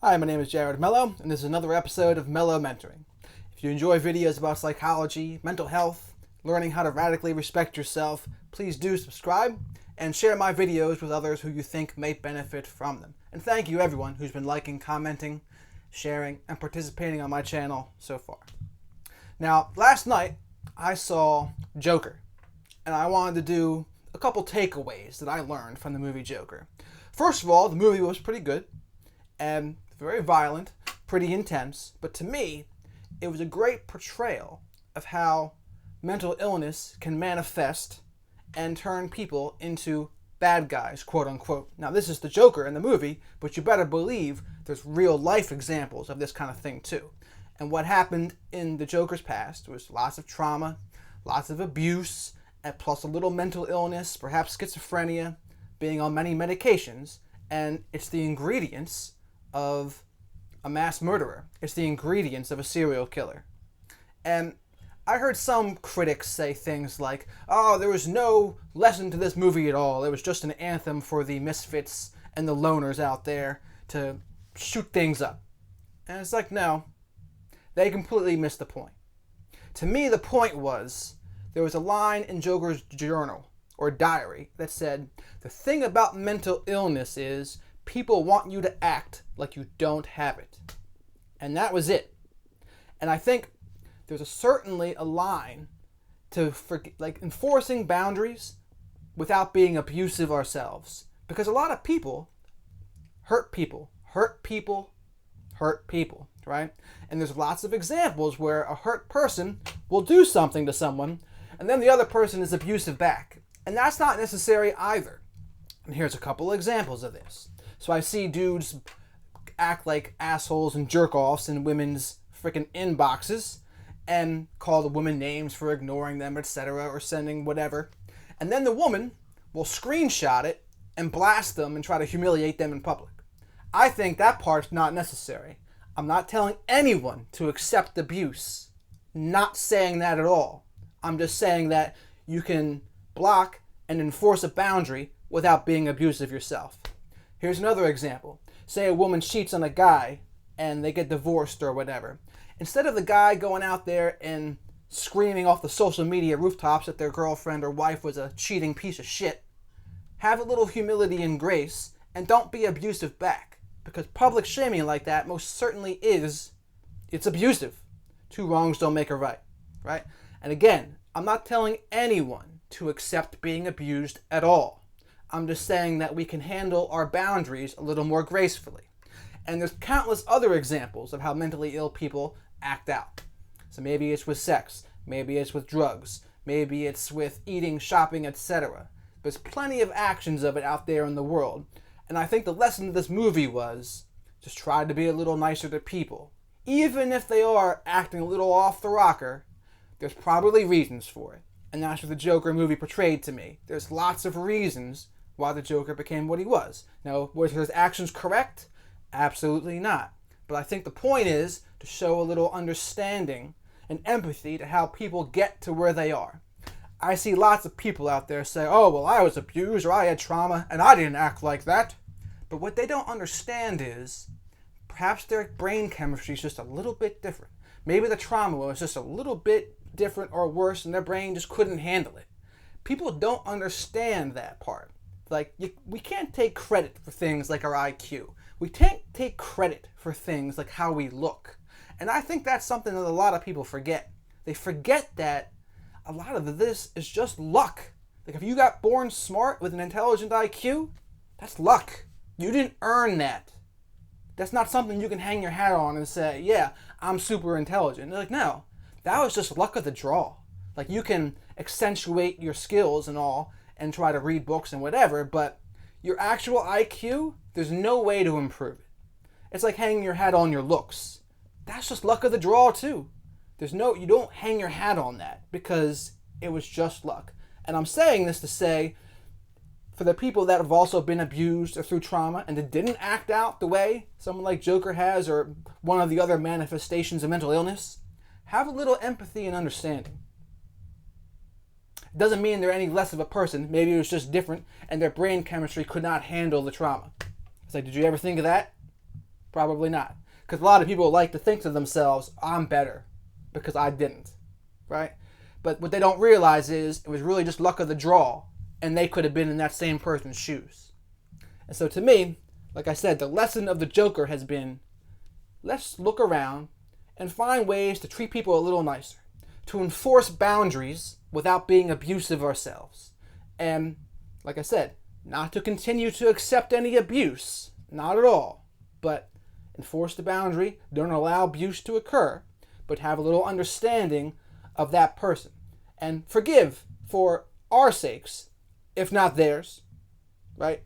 Hi, my name is Jared Mello, and this is another episode of Mello Mentoring. If you enjoy videos about psychology, mental health, learning how to radically respect yourself, please do subscribe and share my videos with others who you think may benefit from them. And thank you everyone who's been liking, commenting, sharing, and participating on my channel so far. Now, last night I saw Joker, and I wanted to do a couple takeaways that I learned from the movie Joker. First of all, the movie was pretty good and very violent, pretty intense, but to me, it was a great portrayal of how mental illness can manifest and turn people into bad guys, quote unquote. Now, this is the Joker in the movie, but you better believe there's real life examples of this kind of thing too. And what happened in the Joker's past was lots of trauma, lots of abuse, and plus a little mental illness, perhaps schizophrenia, being on many medications, and it's the ingredients of a mass murderer. It's the ingredients of a serial killer. And I heard some critics say things like, oh, there was no lesson to this movie at all. It was just an anthem for the misfits and the loners out there to shoot things up. And it's like, no, they completely missed the point. To me, the point was, there was a line in Joker's journal or diary that said, the thing about mental illness is people want you to act like you don't have it. And that was it. And I think there's certainly a line to enforcing boundaries without being abusive ourselves. Because a lot of people hurt people, right? And there's lots of examples where a hurt person will do something to someone, and then the other person is abusive back. And that's not necessary either. And here's a couple examples of this. So I see dudes act like assholes and jerk-offs in women's freaking inboxes and call the woman names for ignoring them, etc., or sending whatever. And then the woman will screenshot it and blast them and try to humiliate them in public. I think that part's not necessary. I'm not telling anyone to accept abuse. Not saying that at all. I'm just saying that you can block and enforce a boundary without being abusive yourself. Here's another example. Say a woman cheats on a guy and they get divorced or whatever. Instead of the guy going out there and screaming off the social media rooftops that their girlfriend or wife was a cheating piece of shit, have a little humility and grace and don't be abusive back. Because public shaming like that most certainly it's abusive. Two wrongs don't make a right, right? And again, I'm not telling anyone to accept being abused at all. I'm just saying that we can handle our boundaries a little more gracefully. And there's countless other examples of how mentally ill people act out. So maybe it's with sex, maybe it's with drugs, maybe it's with eating, shopping, etc. There's plenty of actions of it out there in the world. And I think the lesson of this movie was just try to be a little nicer to people. Even if they are acting a little off the rocker, there's probably reasons for it. And that's what the Joker movie portrayed to me. There's lots of reasons why the Joker became what he was. Now, were his actions correct? Absolutely not. But I think the point is to show a little understanding and empathy to how people get to where they are. I see lots of people out there say, oh, well, I was abused or I had trauma and I didn't act like that. But what they don't understand is perhaps their brain chemistry is just a little bit different. Maybe the trauma was just a little bit different or worse and their brain just couldn't handle it. People don't understand that part. We can't take credit for things like our IQ. We can't take credit for things like how we look. And I think that's something that a lot of people forget. They forget that a lot of this is just luck. Like if you got born smart with an intelligent IQ, that's luck. You didn't earn that. That's not something you can hang your hat on and say, yeah, I'm super intelligent. They're like, no, that was just luck of the draw. Like you can accentuate your skills and all and try to read books and whatever, but your actual IQ, there's no way to improve it. It's like hanging your hat on your looks. That's just luck of the draw too. You don't hang your hat on that because it was just luck. And I'm saying this to say, for the people that have also been abused or through trauma and that didn't act out the way someone like Joker has or one of the other manifestations of mental illness, have a little empathy and understanding. It doesn't mean they're any less of a person. Maybe it was just different and their brain chemistry could not handle the trauma. It's like, did you ever think of that? Probably not. Because a lot of people like to think to themselves, I'm better because I didn't, right? But what they don't realize is it was really just luck of the draw, and they could have been in that same person's shoes. And so to me, like I said, the lesson of the Joker has been, let's look around and find ways to treat people a little nicer, to enforce boundaries without being abusive ourselves. And like I said, not to continue to accept any abuse, not at all, but enforce the boundary, don't allow abuse to occur, but have a little understanding of that person. And forgive for our sakes, if not theirs, right?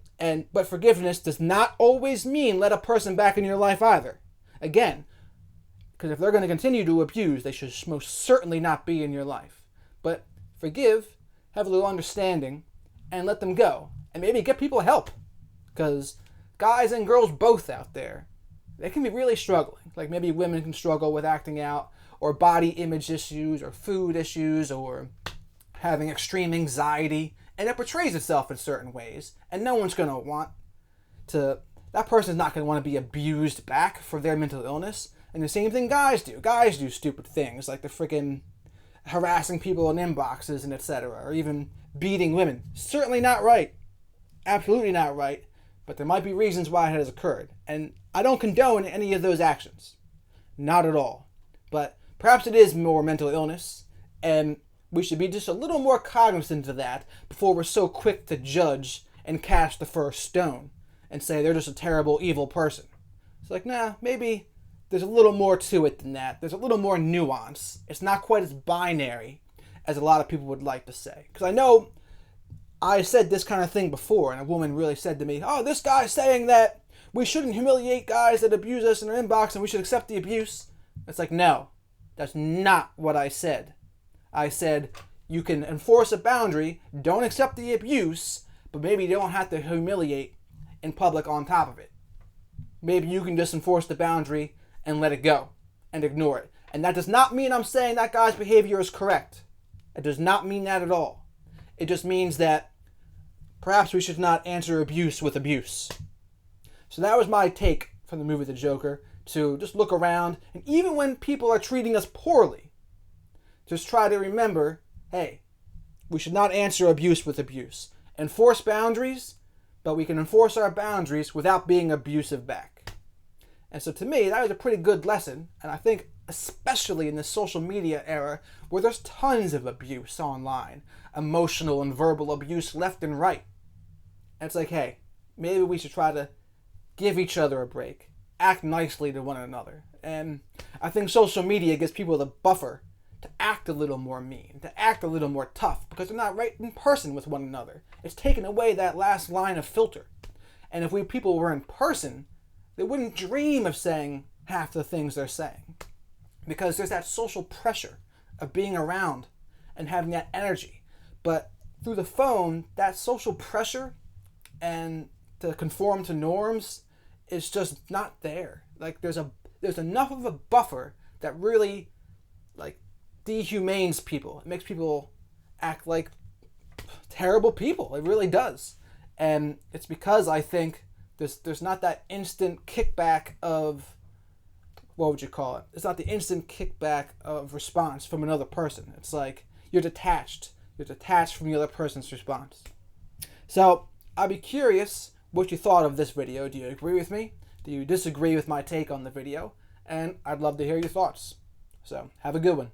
But forgiveness does not always mean let a person back in your life either. Again, because if they're going to continue to abuse, they should most certainly not be in your life. But forgive, have a little understanding, and let them go. And maybe get people help. Because guys and girls both out there, they can be really struggling. Like maybe women can struggle with acting out, or body image issues, or food issues, or having extreme anxiety. And it portrays itself in certain ways. And no one's going to want to, that person's not going to want to be abused back for their mental illness. And the same thing guys do. Guys do stupid things, like the freaking harassing people in inboxes and etc. Or even beating women. Certainly not right. Absolutely not right. But there might be reasons why it has occurred. And I don't condone any of those actions. Not at all. But perhaps it is more mental illness. And we should be just a little more cognizant of that before we're so quick to judge and cast the first stone and say they're just a terrible, evil person. It's like, nah, maybe there's a little more to it than that. There's a little more nuance. It's not quite as binary as a lot of people would like to say. Because I know I said this kind of thing before, and a woman really said to me, oh, this guy's saying that we shouldn't humiliate guys that abuse us in our inbox and we should accept the abuse. It's like, no, that's not what I said. I said, you can enforce a boundary, don't accept the abuse, but maybe you don't have to humiliate in public on top of it. Maybe you can just enforce the boundary and let it go and ignore it. And that does not mean I'm saying that guy's behavior is correct. It does not mean that at all. It just means that perhaps we should not answer abuse with abuse. So that was my take from the movie The Joker, to just look around, and even when people are treating us poorly, just try to remember, hey, we should not answer abuse with abuse. Enforce boundaries, but we can enforce our boundaries without being abusive back. And so to me, that was a pretty good lesson, and I think especially in this social media era where there's tons of abuse online, emotional and verbal abuse left and right. And it's like, hey, maybe we should try to give each other a break, act nicely to one another. And I think social media gives people the buffer to act a little more mean, to act a little more tough, because they're not right in person with one another. It's taken away that last line of filter. And if people were in person, they wouldn't dream of saying half the things they're saying. Because there's that social pressure of being around and having that energy. But through the phone, that social pressure and to conform to norms is just not there. Like there's enough of a buffer that really like dehumanes people. It makes people act like terrible people. It really does. And it's because I think there's not that instant kickback of, what would you call it? It's not the instant kickback of response from another person. It's like you're detached. You're detached from the other person's response. So I'd be curious what you thought of this video. Do you agree with me? Do you disagree with my take on the video? And I'd love to hear your thoughts. So have a good one.